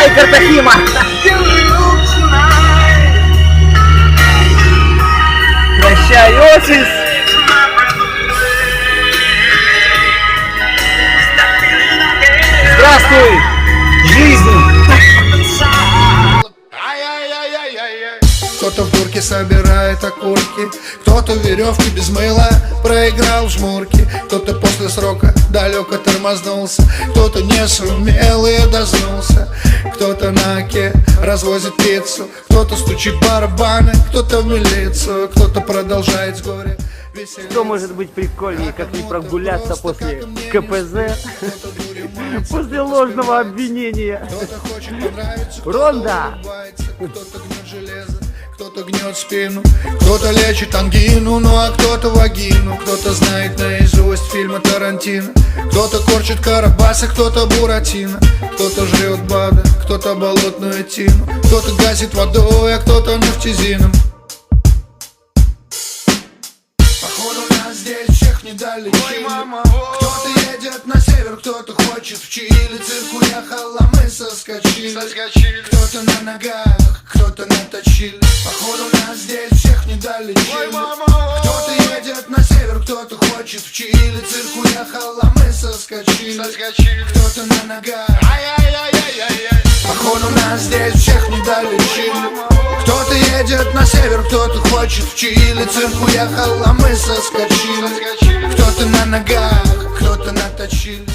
Эй, Картахима! Прощай, офис! Здравствуй, жизнь! Кто-то в бурке собирает окурки, кто-то веревки без мыла проиграл в жмурки, кто-то после срока далеко тормознулся, кто-то не сумел и дознулся, кто-то на оке развозит пиццу, кто-то стучит барабаны, кто-то в милицию, кто-то продолжает с горя веселиться. Что может быть прикольнее, как не прогуляться после КПЗ, после ложного обвинения? Ронда! Кто-то гнет железо, кто-то гнет спину, кто-то лечит ангину, ну а кто-то вагину, кто-то знает наизусть фильмы Тарантино, кто-то корчит карабасы, кто-то буратино, кто-то жрет БАДы, кто-то болотную тину, кто-то гасит водой, а кто-то нефтизином. Походу нас здесь всех не дали Чили. Кто-то едет на север, кто-то хочет в Чили. Цирк уехал, а мы соскочили. Кто-то на ногах, кто-то наточили. Походу нас здесь всех не дали Чили. Кто-то едет на север, кто-то хочет в Чили. Цирк уехал, а мы соскочили. Кто-то на ногах. Походу нас здесь всех не дали Чили. Кто-то едет на север, кто-то хочет в Чили. Цирк уехал, а мы соскочили. Кто-то на ногах, кто-то наточили.